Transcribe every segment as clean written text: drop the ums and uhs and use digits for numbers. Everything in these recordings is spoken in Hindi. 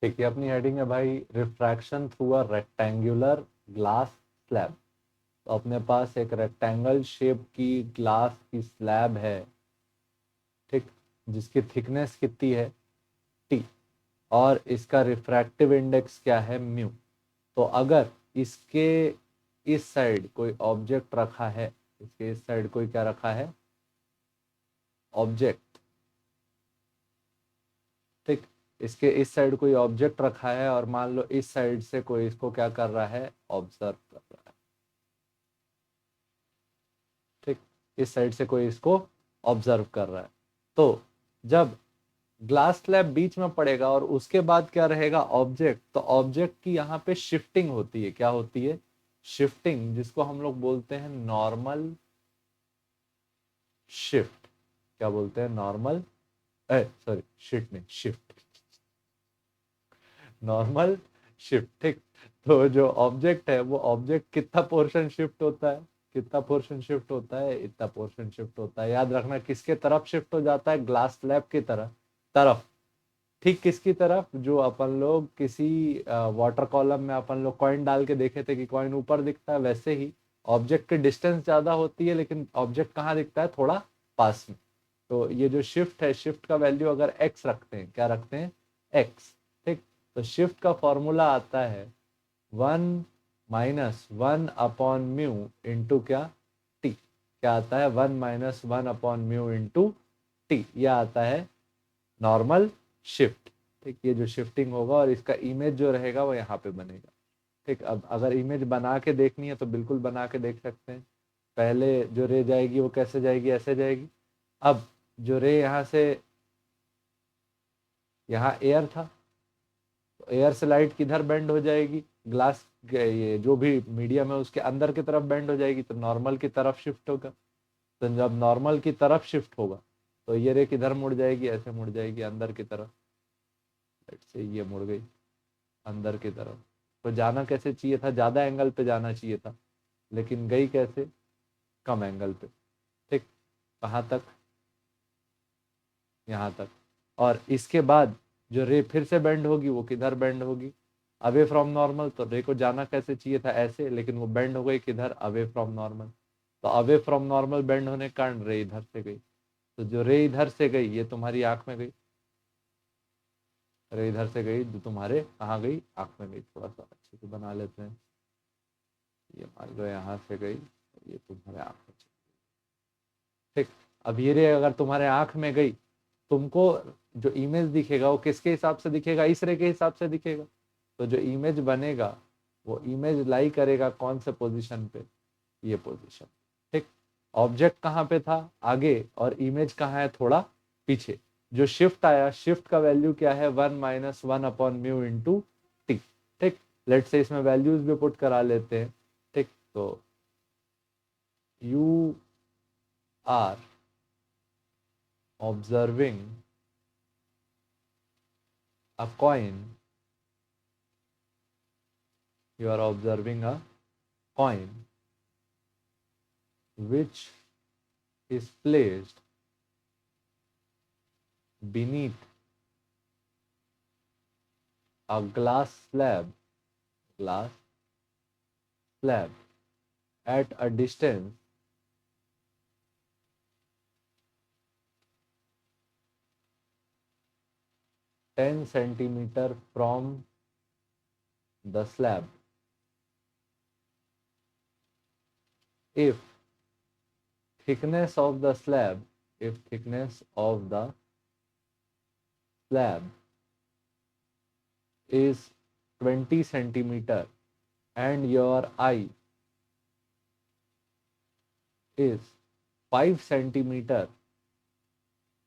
ठीक है, अपनी हेडिंग है भाई refraction through a rectangular glass slab. तो अपने पास एक रेक्टेंगल शेप की ग्लास की स्लैब है, ठीक, जिसकी थिकनेस कितनी है, टी, और इसका रिफ्रैक्टिव इंडेक्स क्या है, म्यू। तो अगर इसके इस साइड कोई ऑब्जेक्ट रखा है, इसके इस साइड कोई क्या रखा है, ऑब्जेक्ट, ठीक, इसके इस साइड कोई ऑब्जेक्ट रखा है और मान लो इस साइड से कोई इसको क्या कर रहा है, ऑब्जर्व कर रहा है, ठीक, इस साइड से कोई इसको ऑब्जर्व कर रहा है। तो जब ग्लास स्लैब बीच में पड़ेगा और उसके बाद क्या रहेगा, ऑब्जेक्ट, तो ऑब्जेक्ट की यहाँ पे शिफ्टिंग होती है, क्या होती है, शिफ्टिंग, जिसको हम लोग बोलते हैं नॉर्मल शिफ्ट। क्या बोलते हैं, नॉर्मल, सॉरी शिफ्ट नहीं, शिफ्ट, नॉर्मल शिफ्ट, ठीक। तो जो ऑब्जेक्ट है वो ऑब्जेक्ट कितना पोर्शन शिफ्ट होता है, कितना पोर्शन शिफ्ट होता है, इतना पोर्शन शिफ्ट होता है। याद रखना किसके तरफ शिफ्ट हो जाता है, ग्लास स्लैब की तरफ, ठीक, किसकी तरफ, जो अपन लोग किसी वाटर कॉलम में अपन लोग कॉइन डाल के देखे थे कि कॉइन ऊपर दिखता है, वैसे ही ऑब्जेक्ट की डिस्टेंस ज्यादा होती है लेकिन ऑब्जेक्ट कहाँ दिखता है, थोड़ा पास में। तो ये जो शिफ्ट है, शिफ्ट का वैल्यू अगर एक्स रखते हैं, क्या रखते हैं, एक्स, ठीक। तो शिफ्ट का फॉर्मूला आता है 1 - 1/म्यू इंटू क्या, टी। क्या आता है, 1 - 1/म्यू इंटू टी, यह आता है नॉर्मल शिफ्ट, ठीक। ये जो शिफ्टिंग होगा और इसका इमेज जो रहेगा वो यहाँ पे बनेगा, ठीक। अब अगर इमेज बना के देखनी है तो बिल्कुल बना के देख सकते हैं। पहले जो रे जाएगी वो कैसे जाएगी, ऐसे जाएगी। अब जो रे यहाँ से, यहाँ एयर था, तो एयर से लाइट किधर बेंड हो जाएगी, ग्लास, ये जो भी मीडियम है उसके अंदर की तरफ बेंड हो जाएगी, तो नॉर्मल की तरफ शिफ्ट होगा। तो जब नॉर्मल की तरफ शिफ्ट होगा तो ये रे किधर मुड़ जाएगी, ऐसे मुड़ जाएगी अंदर की तरफ, से ये मुड़ गई अंदर की तरफ। तो जाना कैसे चाहिए था, ज्यादा एंगल पे जाना चाहिए था, लेकिन गई कैसे, कम एंगल पे, ठीक। कहाँ तक, यहाँ तक। और इसके बाद जो रे फिर से बेंड होगी वो किधर बेंड होगी, अवे फ्रॉम नॉर्मल। तो रे को जाना कैसे चाहिए था, ऐसे, लेकिन वो बेंड हो गई किधर, अवे फ्रॉम नॉर्मल। तो अवे फ्रॉम नॉर्मल बेंड होने के कारण रे इधर से गई। तो जो रे इधर से गई ये तुम्हारी आंख में गई, रे इधर से गई जो तुम्हारे कहाँ गई, आंख में गई। थोड़ा सा अच्छे से बना लेते हैं, ये मान लो यहाँ से गई, ये तुम्हारे आंख में चली, ठीक। अब ये रे अगर तुम्हारे आंख में गई, तुमको जो इमेज दिखेगा वो किसके हिसाब से दिखेगा, इस रे के हिसाब से दिखेगा। तो जो इमेज बनेगा वो इमेज लाई करेगा कौन से पोजीशन पे, ये पोजीशन, ठीक। ऑब्जेक्ट कहाँ पे था, आगे, और इमेज कहाँ है, थोड़ा पीछे। जो शिफ्ट आया, शिफ्ट का वैल्यू क्या है, 1 - 1/म्यू इंटू टी, ठीक। लेट से इसमें वैल्यूज भी पुट करा लेते हैं, ठीक। तो you are observing a coin, you are observing a coin which is placed beneath a glass slab at a distance 10 centimeter from the slab. If thickness of the slab, if thickness of the slab is 20 centimeter and your eye is 5 centimeter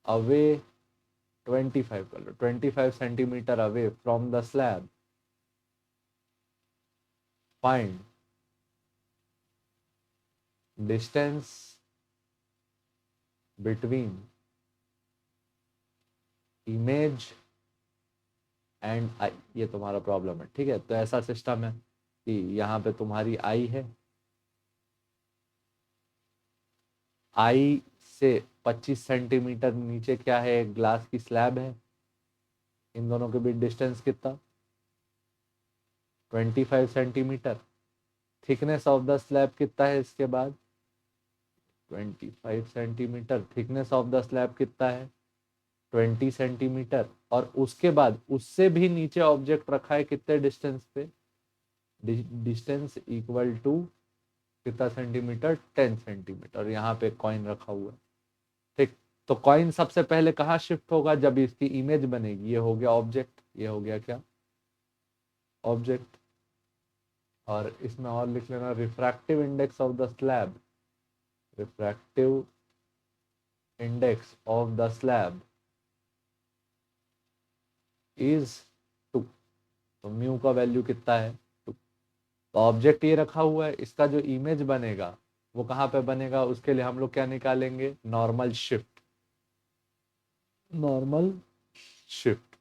away, 25 centimeter away from the slab, find distance between image and I. ये तुम्हारा प्रॉब्लम है, ठीक है। तो ऐसा सिस्टम है कि यहाँ पे तुम्हारी आई है, आई से 25 सेंटीमीटर नीचे क्या है, एक ग्लास की स्लैब है, इन दोनों के बीच डिस्टेंस कितना, 25 centimetre. Thickness of the slab कितना है इसके बाद, 25 centimetre. Thickness of the slab कितना है, 20 सेंटीमीटर। और उसके बाद उससे भी नीचे ऑब्जेक्ट रखा है कितने डिस्टेंस पे, डिस्टेंस इक्वल टू कितना सेंटीमीटर, 10 सेंटीमीटर। यहाँ पे कॉइन रखा हुआ है, ठीक। तो कॉइन सबसे पहले कहाँ शिफ्ट होगा, जब इसकी इमेज बनेगी। ये हो गया ऑब्जेक्ट, ये हो गया क्या, ऑब्जेक्ट। और इसमें और लिख लेना, refractive index of the slab, refractive index of the slab is 2। तो म्यू का वैल्यू कितना है, 2। तो ऑब्जेक्ट ये रखा हुआ है, इसका जो इमेज बनेगा वो कहाँ पे बनेगा, उसके लिए हम लोग क्या निकालेंगे, नॉर्मल शिफ्ट। नॉर्मल शिफ्ट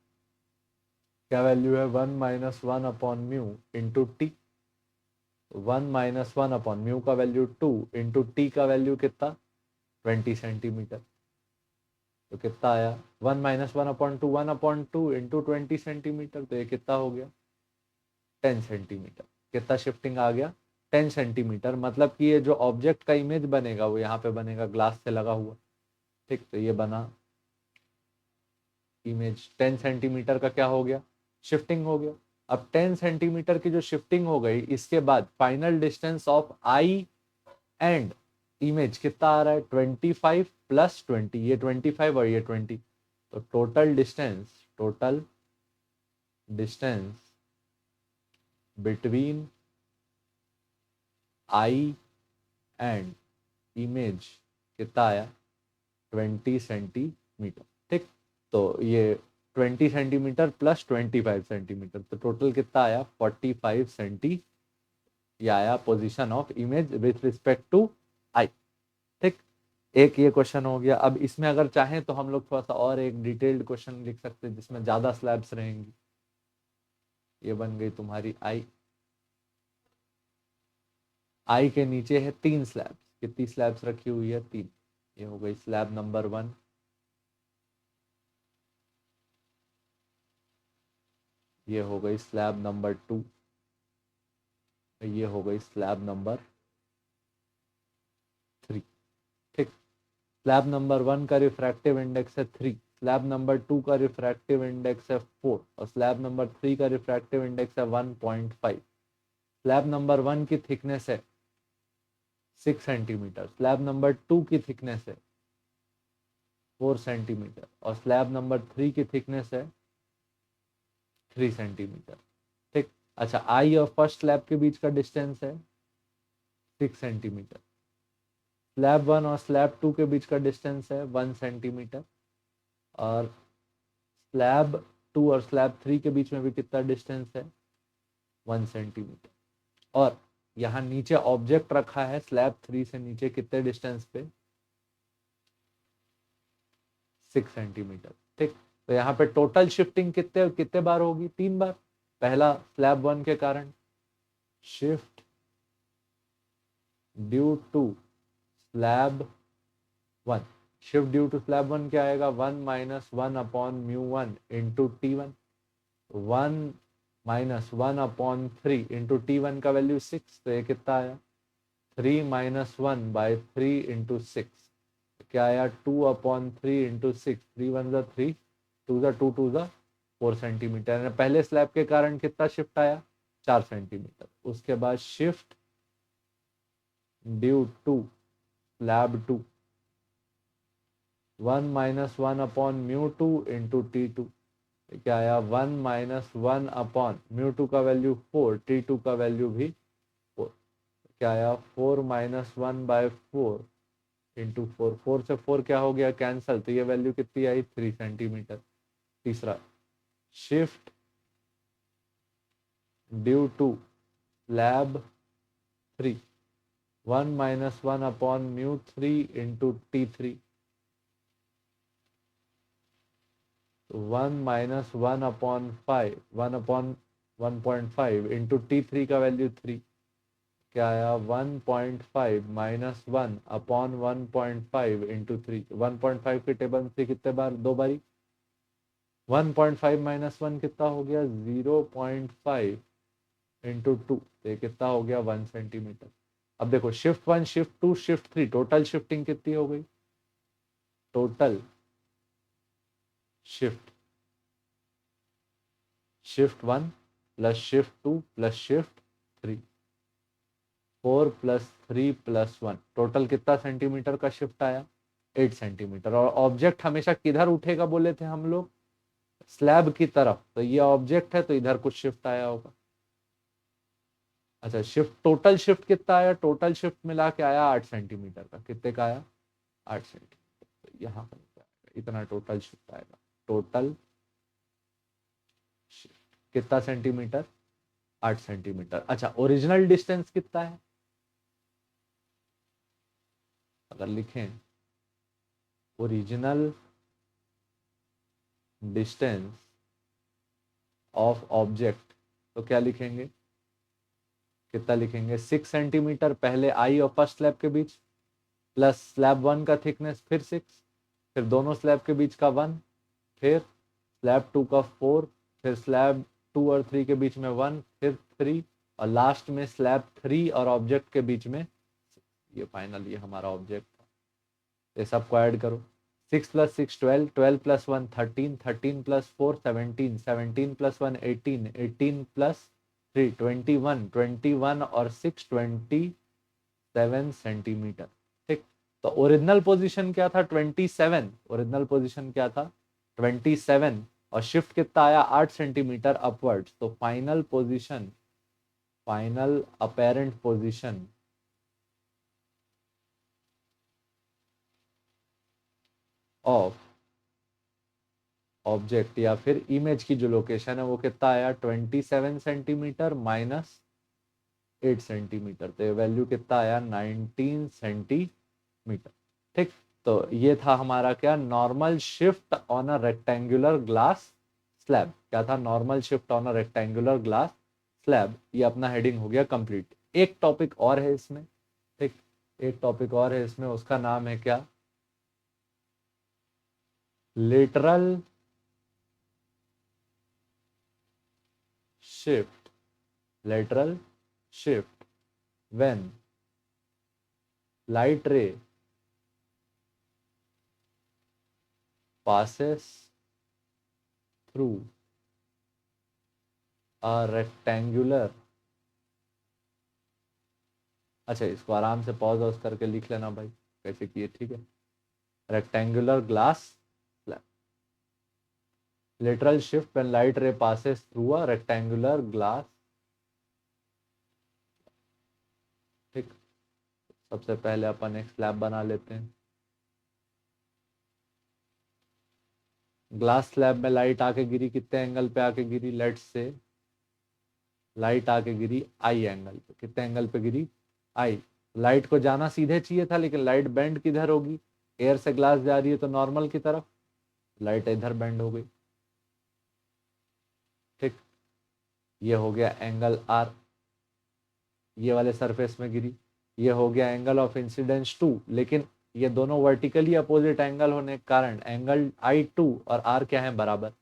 क्या वैल्यू है, 1 minus 1 upon mu into T. 1 minus 1 upon mu का वैल्यू 2 इंटू टी का वैल्यू कितना, 20 सेंटीमीटर। तो कितना आया, 1 minus 1 upon 2, 1 upon 2 into 20 centimetre. तो ये कितना हो गया, 10 सेंटीमीटर। कितना शिफ्टिंग आ गया, 10 सेंटीमीटर। मतलब कि ये जो ऑब्जेक्ट का इमेज बनेगा वो यहाँ पे बनेगा ग्लास से लगा हुआ, ठीक। तो ये बना इमेज, 10 सेंटीमीटर का क्या हो गया, शिफ्टिंग हो गया। अब 10 सेंटीमीटर की जो शिफ्टिंग हो गई, इसके बाद final distance of I and image कितना आ रहा है, 25 प्लस 20। ये 25 और ये 20। तो total distance between eye and image कितना आया, 20 सेंटीमीटर, ठीक। तो ये 20 सेंटीमीटर प्लस 25 सेंटीमीटर, तो टोटल कितना आया, 45 सेंटी। ये आया position of image with respect to eye, ठीक। एक ये क्वेश्चन हो गया। अब इसमें अगर चाहें तो हम लोग थोड़ा सा और एक डिटेल्ड क्वेश्चन लिख सकते हैं जिसमें ज्यादा स्लैब्स रहेंगी। ये बन गई तुम्हारी आई। आई के नीचे है 3 स्लैब्स। कितनी स्लैब्स रखी हुई है, 3। ये हो गई स्लैब नंबर 1, ये हो गई स्लैब नंबर 2, ये हो गई स्लैब नंबर 3, ठीक। स्लैब नंबर 1 का रिफ्रैक्टिव इंडेक्स है 3, स्लैब नंबर 2 का रिफ्रैक्टिव इंडेक्स है 4 और स्लैब नंबर 3 का रिफ्रैक्टिव इंडेक्स है 1.5। स्लैब नंबर 1 की थिकनेस है 6 सेंटीमीटर, स्लैब नंबर 2 की थिकनेस है 4 सेंटीमीटर और स्लैब नंबर 3 की थिकनेस है 3 सेंटीमीटर, ठीक। अच्छा, आई और फर्स्ट स्लैब के बीच का डिस्टेंस है 6 सेंटीमीटर। स्लैब 1 और स्लैब 2 के बीच का डिस्टेंस है 1 सेंटीमीटर। और स्लैब 2 और स्लैब 3 के बीच में भी कितना डिस्टेंस है, 1 सेंटीमीटर। और यहाँ नीचे ऑब्जेक्ट रखा है स्लैब 3 से नीचे कितने डिस्टेंस पे, 6 सेंटीमीटर, ठीक। तो यहाँ पे टोटल शिफ्टिंग कितने कितने बार होगी, 3 बार। पहला स्लैब 1 के कारण shift due to slab 1। Shift due to slab 1 क्या आएगा, 1 minus 1 upon mu 1 into T1। 1 minus 1 upon 3 into T1 का वैल्यू 6। तो ये कितना आया, 3 माइनस 1 बाई 3 इंटू 6। क्या आया, 2 अपॉन 3 इंटू 6। 3 1 ज़ा 3, 2 ज़ा 2, 2 ज़ा 4 सेंटीमीटर। पहले स्लैब के कारण कितना शिफ्ट आया, 4 सेंटीमीटर। उसके बाद shift due to slab 2, 1 minus 1 upon mu 2 into T2। क्या आया, 1 माइनस 1 अपॉन म्यू 2 का वैल्यू 4, T2 का वैल्यू भी 4। क्या आया, 4 माइनस 1 बाय 4 इंटू 4। 4 से 4 क्या हो गया, कैंसल। तो ये वैल्यू कितनी आई, 3 सेंटीमीटर। तीसरा, shift due to slab 3, 1 minus 1 upon mu 3 into T3। 1 minus 1 upon 5, 1 upon 1.5 into T3 का वैल्यू 3। क्या आया, 1.5 माइनस 1 अपॉन 1.5 इंटू 3। 1.5 के टेबल से कितने बार, 2 बारी। 1.5 माइनस 1 कितना हो गया? 0.5 इंटू 2, तो ये कितना हो गया? 1 सेंटीमीटर। अब देखो shift 1, shift 2, shift 3, total shifting कितनी हो गई? Total shift, shift 1 plus shift 2 plus shift 3, 4 plus 3 plus 1, total कितना सेंटीमीटर का शिफ्ट आया? 8 सेंटीमीटर। और ऑब्जेक्ट हमेशा किधर उठेगा बोले थे हम लोग? स्लैब की तरफ। तो ये ऑब्जेक्ट है तो इधर कुछ शिफ्ट आया होगा। अच्छा, शिफ्ट, टोटल शिफ्ट कितना आया? टोटल शिफ्ट मिला के आया 8 सेंटीमीटर का। कितने का आया? 8 सेंटीमीटर। तो यहाँ पर इतना टोटल शिफ्ट आएगा। टोटल शिफ्ट कितना सेंटीमीटर? 8 सेंटीमीटर। अच्छा, ओरिजिनल डिस्टेंस कितना है? अगर लिखें ओरिजिनल डिस्टेंस ऑफ ऑब्जेक्ट तो क्या लिखेंगे? कितना लिखेंगे? 6 सेंटीमीटर पहले आई और फर्स्ट स्लैब के बीच, प्लस स्लैब 1 का थिकनेस फिर 6, फिर दोनों स्लैब के बीच का 1, फिर स्लैब 2 का 4, फिर स्लैब 2 और 3 के बीच में 1, फिर 3, और लास्ट में स्लैब 3 और ऑब्जेक्ट के बीच में। ये फाइनल ये हमारा ऑब्जेक्ट था। ये सबको ऐड करो। 6 plus 6 12, 12 plus 1 13, 13 plus 4 17, 17 plus 1 18, 18 plus 3 21, 21 और 6 27 सेंटीमीटर। ठीक, तो ओरिजिनल पोजीशन क्या था? 27। ओरिजिनल पोजीशन क्या था? 27। और शिफ्ट कितना आया? 8 सेंटीमीटर अपवर्ड्स। तो final position, final apparent position of object या फिर इमेज की जो लोकेशन है वो कितना आया? 27 सेंटीमीटर माइनस 8 सेंटीमीटर। तो ये वैल्यू कितना आया? 19 सेंटीमीटर। ठीक, तो ये था हमारा क्या? Normal shift on a rectangular glass slab. क्या था? Normal shift on a rectangular glass slab. ये अपना हेडिंग हो गया कंप्लीट। एक टॉपिक और है इसमें। ठीक, एक टॉपिक और है इसमें, उसका नाम है क्या? Lateral shift. Lateral shift when light रे passes through a rectangular। अच्छा, इसको आराम से पॉज ऑज करके लिख लेना भाई, कैसे किए, ठीक है? Rectangular glass slab, lateral shift when light ray passes through a rectangular glass। ठीक, सबसे पहले अपन एक स्लैब बना लेते हैं। ग्लास स्लैब में लाइट आके गिरी, कितने एंगल पे आके गिरी? लेट से लाइट आके गिरी आई एंगल पे। कितने एंगल पे गिरी? आई। लाइट को जाना सीधे चाहिए था, लेकिन लाइट बेंड किधर होगी? एयर से ग्लास जा रही है तो नॉर्मल की तरफ, लाइट इधर बेंड हो गई। ठीक, ये हो गया एंगल आर, ये वाले सरफेस में गिरी। ये हो गया एंगल ऑफ इंसिडेंस 2, लेकिन ये दोनों वर्टिकली अपोजिट एंगल होने के कारण एंगल I2 और आर क्या है? बराबर।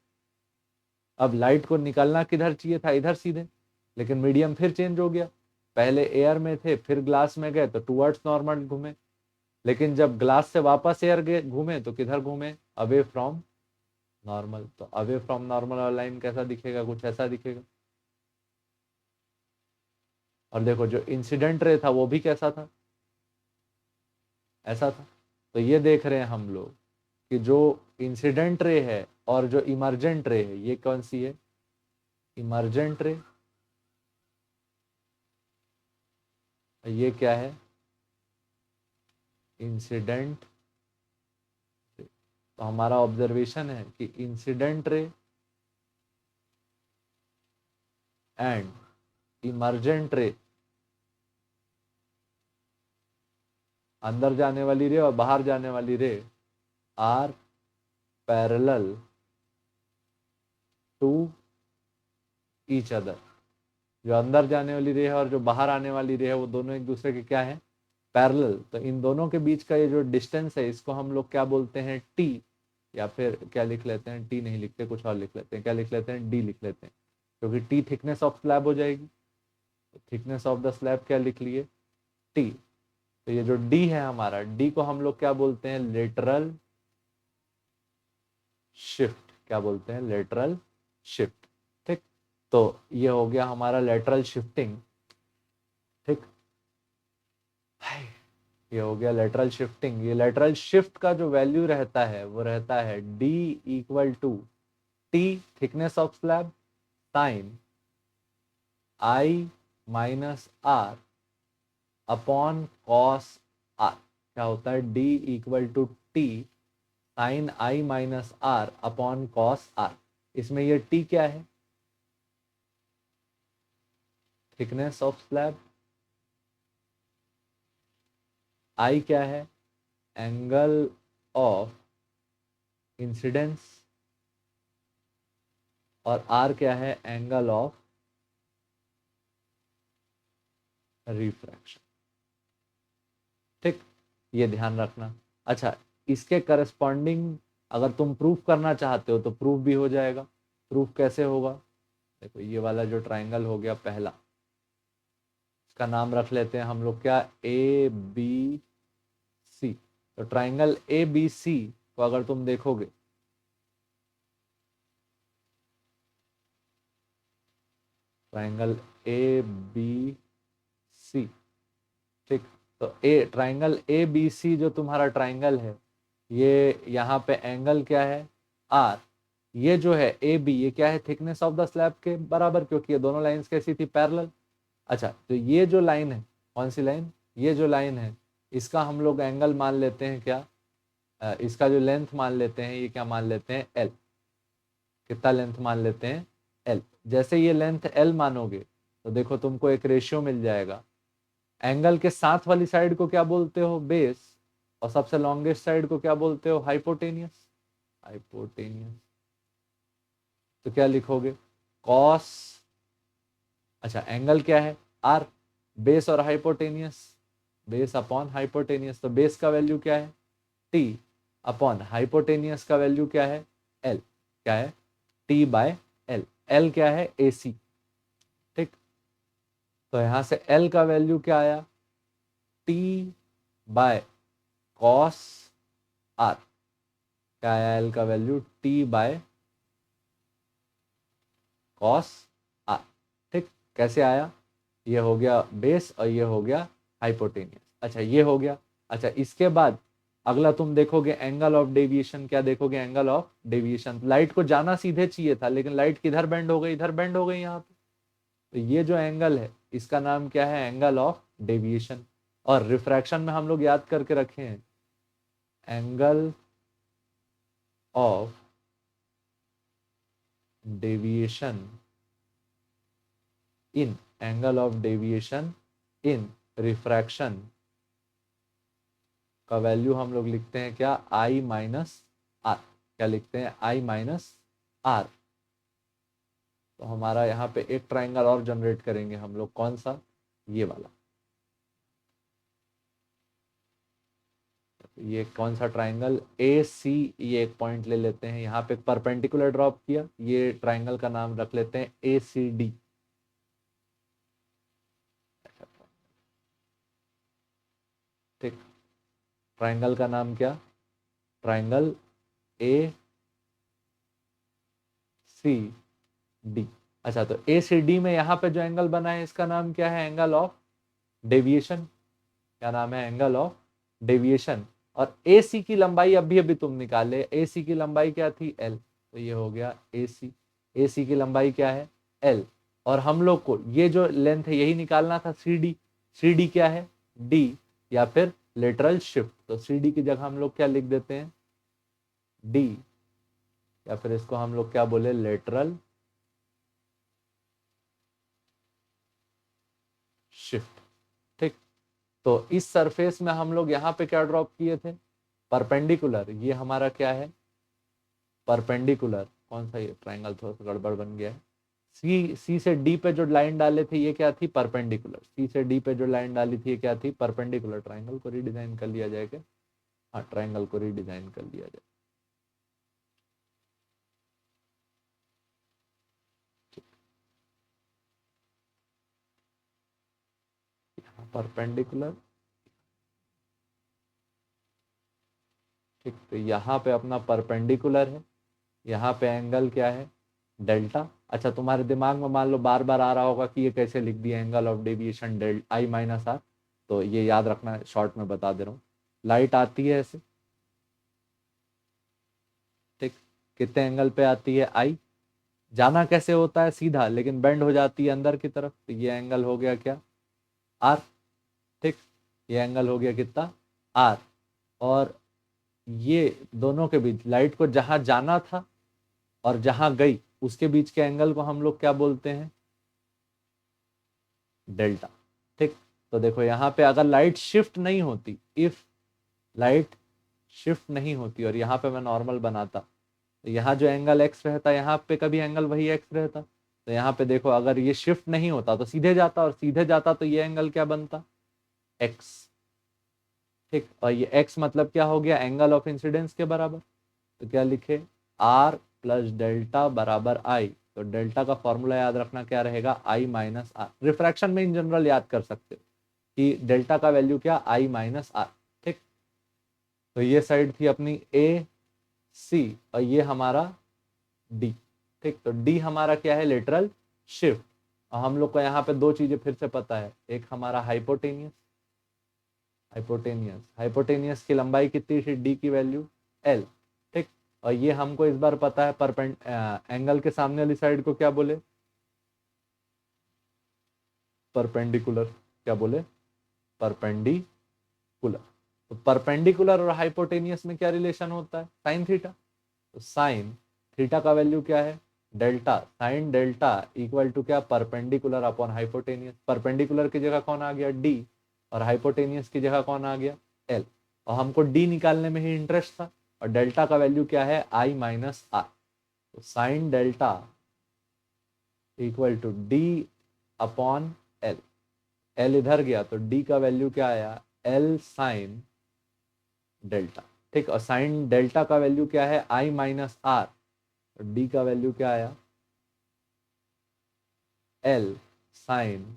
अब लाइट को निकलना किधर चाहिए था? इधर सीधे, लेकिन मीडियम फिर चेंज हो गया। पहले एयर में थे, फिर ग्लास में गए तो टूवर्ड्स नॉर्मल घूमे, लेकिन जब ग्लास से वापस एयर घूमे तो किधर घूमे? Away from normal. तो अवे फ्रॉम नॉर्मल वाला लाइन कैसा दिखेगा? कुछ ऐसा दिखेगा। और देखो जो इंसिडेंट रे था वो भी कैसा था? ऐसा था। तो ये देख रहे हैं हम लोग कि जो इंसिडेंट रे है और जो इमर्जेंट रे है, ये कौन सी है? इमर्जेंट रे। ये क्या है? इंसिडेंट। तो हमारा ऑब्जर्वेशन है कि इंसिडेंट रे एंड इमर्जेंट रे, अंदर जाने वाली रे और बाहर जाने वाली ray, are parallel to each other. जो अंदर जाने वाली रे है और जो बाहर आने वाली रे है वो दोनों एक दूसरे के क्या है? पैरेलल। तो इन दोनों के बीच का ये जो डिस्टेंस है इसको हम लोग क्या बोलते हैं? टी। या फिर क्या लिख लेते हैं, टी नहीं लिखते, कुछ और लिख लेते हैं, क्या लिख लेते हैं, डी लिख लेते हैं, क्योंकि टी थिकनेस ऑफ स्लैब हो जाएगी। थिकनेस ऑफ द स्लैब क्या लिख लिए, टी। तो ये जो डी है हमारा, डी को हम लोग क्या बोलते हैं, लेटरल शिफ्ट। क्या बोलते हैं, लेटरल शिफ्ट। ठीक, तो ये हो गया हमारा लेटरल शिफ्टिंग। ठीक, ये हो गया लेटरल शिफ्टिंग। ये लेटरल शिफ्ट का जो वैल्यू रहता है वो रहता है d equal to T thickness of slab sine I minus R upon cos R. क्या होता है, d equal to T sine I minus R upon cos R. इसमें ये t क्या है, थिकनेस ऑफ स्लैब, आई क्या है, एंगल ऑफ इंसिडेंस, और आर क्या है, एंगल ऑफ रिफ्रैक्शन। ठीक, ये ध्यान रखना। अच्छा, इसके करस्पॉन्डिंग अगर तुम प्रूफ करना चाहते हो तो प्रूफ भी हो जाएगा। प्रूफ कैसे होगा, देखो ये वाला जो ट्राइंगल हो गया पहला, इसका नाम रख लेते हैं हम लोग क्या, ए बी सी। तो ट्राइंगल ए बी सी को अगर तुम देखोगे, ट्राइंगल ए बी सी, ठीक, तो ए ट्राइंगल ए बी सी जो तुम्हारा ट्राइंगल है, ये यहाँ पे एंगल क्या है, आर। ये जो है ए बी, ये क्या है, थिकनेस ऑफ द स्लैब के बराबर, क्योंकि ये दोनों लाइंस कैसी थी, पैरेलल। अच्छा, तो ये जो लाइन है, कौन सी लाइन, ये जो लाइन है, इसका हम लोग एंगल मान लेते हैं क्या, इसका जो लेंथ मान लेते हैं, ये क्या मान लेते हैं, एल। कितना लेंथ मान लेते हैं, एल। जैसे ये लेंथ एल मानोगे तो देखो तुमको एक रेशियो मिल जाएगा। एंगल के साथ वाली साइड को क्या बोलते हो, बेस, और सबसे लॉन्गेस्ट साइड को क्या बोलते हो, हाइपोटेनियस। हाइपोटेनियस, तो क्या लिखोगे, कॉस, अच्छा एंगल क्या है, आर, बेस और हाइपोटेनियस, बेस अपॉन हाइपोटेनियस। तो बेस का वैल्यू क्या है, टी, अपॉन हाइपोटेनियस का वैल्यू क्या है, एल। क्या है, टी बाय एल। एल क्या है, ए सी। ठीक, तो यहां से एल का वैल्यू क्या आया, टी बाय कॉस आर। क्या आया, एल का value T by cos R. ठीक, कैसे आया, ये हो गया बेस और ये हो गया हाइपोटेनियस। अच्छा, ये हो गया। अच्छा, इसके बाद अगला तुम देखोगे एंगल ऑफ डेविएशन। क्या देखोगे, एंगल ऑफ डेविएशन। लाइट को जाना सीधे चाहिए था, लेकिन लाइट किधर बेंड हो गई, इधर बेंड हो गई यहाँ पे। तो ये जो एंगल है इसका नाम क्या है, एंगल ऑफ डेविएशन। और रिफ्रैक्शन में हम लोग याद करके रखे हैं, angle of deviation in, angle of deviation in refraction का वैल्यू हम लोग लिखते हैं क्या, आई माइनस आर। क्या लिखते हैं, आई माइनस आर। तो हमारा यहाँ पे एक ट्राइंगल और जनरेट करेंगे हम लोग, कौन सा, ये वाला। ये कौन सा ट्राइंगल, ए सी, ये एक पॉइंट ले लेते हैं, यहाँ पे परपेंडिकुलर ड्रॉप किया, ये ट्राइंगल का नाम रख लेते हैं ए सी डी। ठीक, ट्राइंगल का नाम क्या, ट्राइंगल ए सी डी। अच्छा, तो ए सी डी में यहाँ पे जो एंगल बना है इसका नाम क्या है, एंगल ऑफ डेविएशन। क्या नाम है, एंगल ऑफ डेविएशन। और ए सी की लंबाई अभी अभी तुम निकाले, ए सी की लंबाई क्या थी, एल। तो ये हो गया ए सी। ए सी की लंबाई क्या है, एल। और हम लोग को ये जो लेंथ है यही निकालना था, सी डी। सी डी क्या है, डी, या फिर लेटरल शिफ्ट। तो सी डी की जगह हम लोग क्या लिख देते हैं, डी, या फिर इसको हम लोग क्या बोले, लेटरल शिफ्ट। ठीक, तो इस सरफेस में हम लोग यहाँ पे क्या ड्रॉप किए थे, परपेंडिकुलर। ये हमारा क्या है, परपेंडिकुलर। कौन सा, ये ट्राइंगल थोड़ा सा गड़बड़ बन गया है। सी से डी पे जो लाइन डाले थे ये क्या थी, परपेंडिकुलर। सी से डी पे जो लाइन डाली थी ये क्या थी, परपेंडिकुलर। ट्राइंगल को रीडिजाइन कर लिया जाए क्या, हाँ ट्राइंगल को रीडिजाइन कर लिया जाए। परपेंडिकुलर, ठीक। तो यहाँ पे अपना परपेंडिकुलर है, यहाँ पे एंगल क्या है, डेल्टा। अच्छा, तुम्हारे दिमाग में मान लो बार बार आ रहा होगा कि ये कैसे लिख दिया, angle of deviation del I minus R. तो ये याद रखना, शॉर्ट में बता दे रहा हूँ। लाइट आती है ऐसे, ठीक, कितने एंगल पे आती है, आई। जाना कैसे होता है, सीधा, लेकिन बेंड हो जाती है अंदर की तरफ, तो ये एंगल हो गया क्या, आर, ठीक। ये एंगल हो गया कितना, आर। और ये दोनों के बीच, लाइट को जहां जाना था और जहां गई, उसके बीच के एंगल को हम लोग क्या बोलते हैं, डेल्टा, ठीक। तो देखो यहाँ पे अगर लाइट शिफ्ट नहीं होती, इफ लाइट शिफ्ट नहीं होती और यहाँ पे मैं नॉर्मल बनाता, तो यहाँ जो एंगल एक्स रहता, यहाँ पे कभी एंगल वही एक्स रहता। तो यहाँ पे देखो, अगर ये शिफ्ट नहीं होता तो सीधे जाता, और सीधे जाता तो ये एंगल क्या बनता, एक्स, ठीक। और ये एक्स मतलब क्या हो गया, एंगल ऑफ इंसिडेंस के बराबर। तो क्या लिखे, आर प्लस डेल्टा बराबर आई। तो डेल्टा का फॉर्मूला याद रखना क्या रहेगा, आई माइनस आर। रिफ्रैक्शन में इन जनरल याद कर सकते हो कि डेल्टा का वैल्यू क्या, आई माइनस आर, ठीक। तो ये साइड थी अपनी ए सी, और ये हमारा डी, ठीक। तो डी हमारा क्या है, लेटरल शिफ्ट। और हम लोग को यहाँ पे दो चीजें फिर से पता है, एक हमारा हाइपोटेनियस, हाइपोटेनियस की लंबाई कितनी थी, डी की वैल्यू एल, ठीक। और ये हमको इस बार पता है एंगल के सामने वाली साइड को क्या बोले, परपेंडिकुलर, क्या बोले, परपेंडिकुलर। तो परपेंडिकुलर और हाइपोटेनियस में क्या रिलेशन होता है, साइन थीटा। तो साइन थीटा का वैल्यू क्या है, delta, sine delta equal to क्या, परपेंडिकुलर अपॉन हाइपोटेनियस। परपेंडिकुलर की जगह कौन आ गया, डी, और हाइपोटेनियस की जगह कौन आ गया, एल। और हमको डी निकालने में ही इंटरेस्ट था, और डेल्टा का वैल्यू क्या है, आई माइनस आर। तो sine delta equal to D upon L. L इधर गया तो डी का वैल्यू क्या आया, एल साइन डेल्टा, ठीक। और साइन डेल्टा का वैल्यू क्या है, आई माइनस आर। तो डी का वैल्यू क्या आया, L sine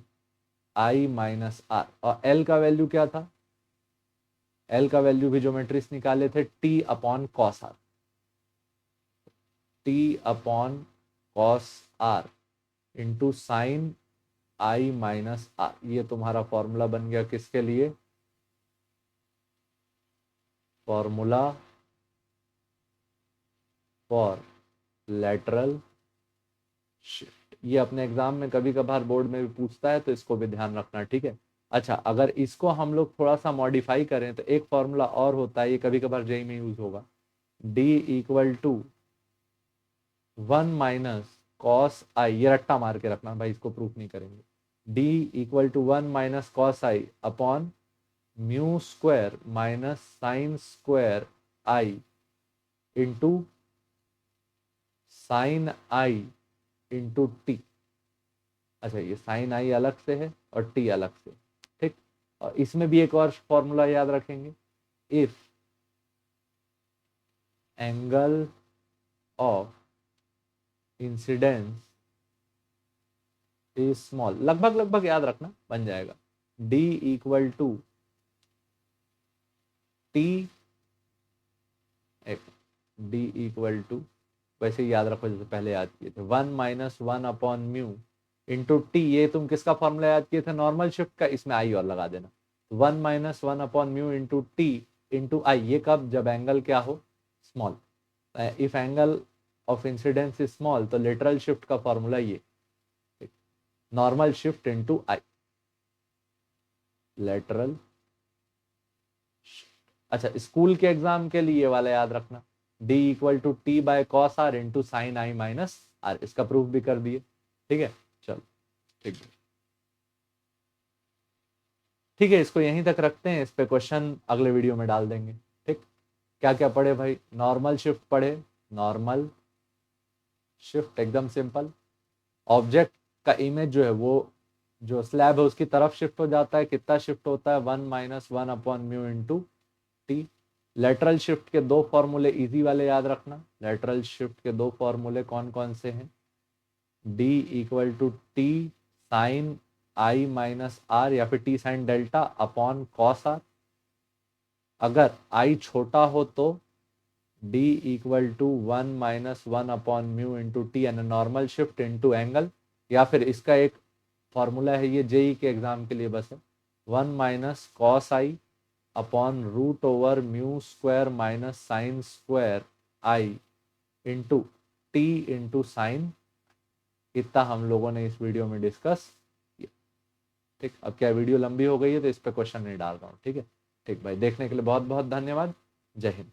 I minus R. और एल का वैल्यू क्या था, एल का वैल्यू भी ज्योमेट्री से निकाले थे, T upon cos R, T upon cos R into sine I minus R. ये तुम्हारा फॉर्मूला बन गया किसके लिए, फॉर्मूला फॉर लेटरल शिफ्ट। ये अपने एग्जाम में कभी कभार बोर्ड में भी पूछता है, तो इसको भी ध्यान रखना, ठीक है। अच्छा, अगर इसको हम लोग थोड़ा सा मॉडिफाई करें तो एक फॉर्मूला और होता है, ये कभी कभार जेई में यूज होगा, D equal to 1 - cos i। ये रट्टा मार के रखना भाई, इसको प्रूफ नहीं करेंगे। D equal to 1 - cos i upon mu square minus sine square I into sine I into T. अच्छा, ये साइन आई अलग से है और टी अलग से, ठीक। और इसमें भी एक और फॉर्मूला याद रखेंगे, if angle of incidence is small, लगभग लगभग याद रखना, बन जाएगा D equal to T, D equal to, वैसे ही याद रखो जैसे पहले याद किए थे, 1 - 1 अपॉन म्यू इंटू टी। ये तुम किसका फॉर्मूला याद किए थे, नॉर्मल शिफ्ट का, इसमें आई और लगा देना, 1 - 1 upon mu into T into I. ये कब, जब एंगल क्या हो, small. If angle of incidence is small, तो लेटरल शिफ्ट का फॉर्मूला ये, normal shift into I, lateral. अच्छा, स्कूल के एग्जाम के लिए वाला याद रखना, D equal to T by cos R into sine I minus R. इसका प्रूफ भी कर दिए, ठीक है। चलो, ठीक है, ठीक है, इसको यहीं तक रखते हैं, इस पे क्वेश्चन अगले वीडियो में डाल देंगे, ठीक। क्या क्या पढ़े भाई, नॉर्मल शिफ्ट पढ़े, नॉर्मल शिफ्ट एकदम सिंपल। ऑब्जेक्ट का इमेज जो है वो, जो स्लैब है उसकी तरफ शिफ्ट हो जाता है, कितना शिफ्ट होता है, 1 - 1 upon mu into T. Lateral shift के दो फॉर्मूले इजी वाले याद रखना, लेटरल शिफ्ट के दो फॉर्मूले कौन कौन से हैं, D equal to T sine, I minus R. D equal to T sine, I minus R. Lateral shift के दो फॉर्मूले कौन कौन से हैं, D equal to T sine, I minus R. I minus R या फिर T sine delta upon cos R. अगर आई छोटा हो तो d equal to 1 minus 1 upon mu into T and normal shift into angle, या फिर इसका एक फॉर्मूला है, ये जेई के एग्जाम के लिए बस है, 1 minus cos I upon root over mu square minus sine square I into T into sine. इतना हम लोगों ने इस वीडियो में डिस्कस किया। ठीक, अब क्या वीडियो लंबी हो गई है तो इस पर क्वेश्चन नहीं डाल रहा हूँ। ठीक है, ठीक भाई, देखने के लिए बहुत बहुत धन्यवाद। जय हिंद।